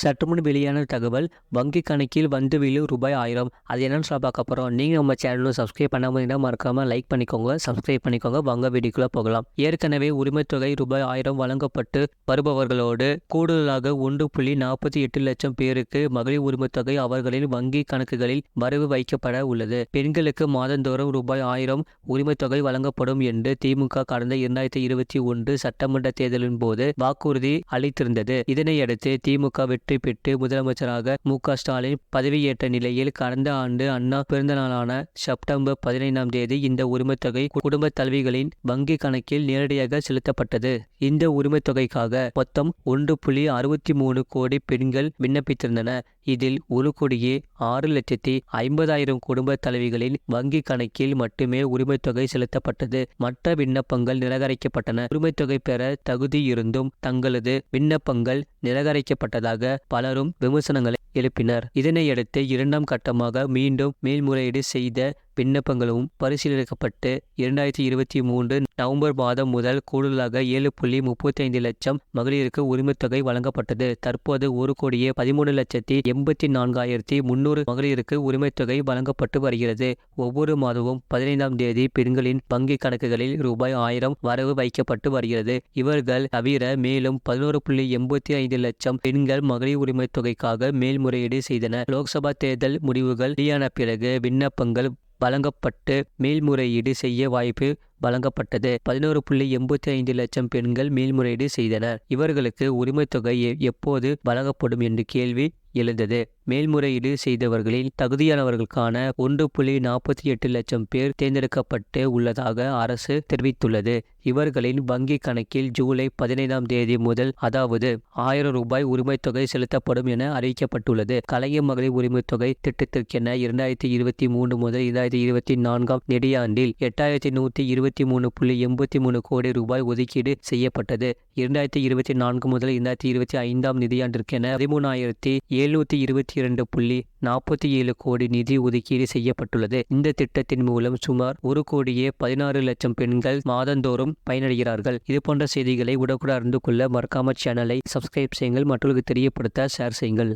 சற்றுமுன் வெளியான தகவல், வங்கி கணக்கில் வந்து விழும் ரூபாய் 1000. அது என்னன்னு சொல்ல பார்க்க போகிறோம். நீங்கள் நம்ம சேனலும் சப்ஸ்கிரைப் பண்ணாமல் இருந்தால் மறக்காமல் லைக் பண்ணிக்கோங்க, சப்ஸ்கிரைப் பண்ணிக்கோங்க. வாங்க வீடியோக்குள்ளே போகலாம். ஏற்கனவே உரிமைத்தொகை ரூபாய் 1000 வழங்கப்பட்டு வருபவர்களோடு கூடுதலாக 1.48 லட்சம் பேருக்கு மகளிர் உரிமைத்தொகை அவர்களின் வங்கி கணக்குகளில் வரவு வைக்கப்பட உள்ளது. பெண்களுக்கு மாதந்தோறும் ரூபாய் 1000 உரிமைத்தொகை வழங்கப்படும் என்று திமுக கடந்த 2021 சட்டமன்ற தேர்தலின் போது வாக்குறுதி அளித்திருந்தது. இதனையடுத்து திமுக வெற்றி பெற்று முதலமைச்சராக மு.க. ஸ்டாலின் பதவியேற்ற நிலையில் கடந்த ஆண்டு அண்ணா பிறந்தநாளான செப்டம்பர் 15ஆம் தேதி இந்த உரிமைத்தொகை குடும்ப தலைவிகளின் வங்கி கணக்கில் நேரடியாக செலுத்தப்பட்டது. இந்த உரிமைத்தொகைக்காக மொத்தம் 1.63 கோடி பெண்கள் விண்ணப்பித்திருந்தனர். இதில் 1,06,50,000 குடும்ப தலைவிகளின் வங்கி கணக்கில் மட்டுமே உரிமைத்தொகை செலுத்தப்பட்டது. மற்ற விண்ணப்பங்கள் நிராகரிக்கப்பட்டன. உரிமைத்தொகை பெற தகுதி இருந்தும் தங்களது விண்ணப்பங்கள் நிராகரிக்கப்பட்டதாக பலரும் விமர்சனங்களை எழுப்பினர். இதனையடுத்து 2ஆம் கட்டமாக மீண்டும் மேல்முறையீடு செய்த விண்ணப்பங்களும் பரிசீலிக்கப்பட்டு 2023 நவம்பர் மாதம் முதல் கூடுதலாக 7.35 லட்சம் மகளிருக்கு உரிமைத்தொகை வழங்கப்பட்டது. தற்போது 1,13,84,300 மகளிருக்கு உரிமைத்தொகை வழங்கப்பட்டு வருகிறது. ஒவ்வொரு மாதமும் 15ஆம் தேதி பெண்களின் வங்கி கணக்குகளில் ரூபாய் 1000 வரவு வைக்கப்பட்டு வருகிறது. இவர்கள் தவிர மேலும் 11.85 லட்சம் பெண்கள் மகளிர் உரிமைத்தொகைக்காக மேல்முறையீடு செய்தனர். லோக்சபா தேர்தல் முடிவுகள் வெளியான பிறகு விண்ணப்பங்கள் வழங்கப்பட்டு மேல்முறையீடு செய்ய வாய்ப்பு வழங்கப்பட்டது. 11.85 லட்சம் பெண்கள் மேல்முறையீடு செய்தனர். இவர்களுக்கு உரிமைத்தொகை எப்போது வழங்கப்படும் என்று கேள்வி எழுந்தது. மேல்முறையீடு செய்தவர்களில் தகுதியானவர்களுக்கான 1.48 லட்சம் பேர் தேர்ந்தெடுக்கப்பட்டு உள்ளதாக அரசு தெரிவித்துள்ளது. இவர்களின் வங்கி கணக்கில் ஜூலை 15ஆம் தேதி முதல் அதாவது 1000 ரூபாய் உரிமைத்தொகை செலுத்தப்படும் என அறிவிக்கப்பட்டுள்ளது. கலைஞர் மகளிர் உரிமைத்தொகை திட்டத்திற்கென 2023 முதல் 2024ஆம் நிதியாண்டில் 8123.83 கோடி ரூபாய் ஒதுக்கீடு செய்யப்பட்டது. 2024 முதல் 2025ஆம் நிதியாண்டிற்கென 13,722.47 கோடி நிதி ஒதுக்கீடு செய்யப்பட்டுள்ளது. இந்த திட்டத்தின் மூலம் சுமார் 1,16,00,000 பெண்கள் மாதந்தோறும் பயனடைகிறார்கள். இதுபோன்ற செய்திகளை உடனுக்குடன் அறிந்து கொள்ள மறக்காம சேனலை சப்ஸ்கிரைப் செய்யுங்கள். மற்றவர்களுக்கு தெரியப்படுத்த ஷேர் செய்யுங்கள்.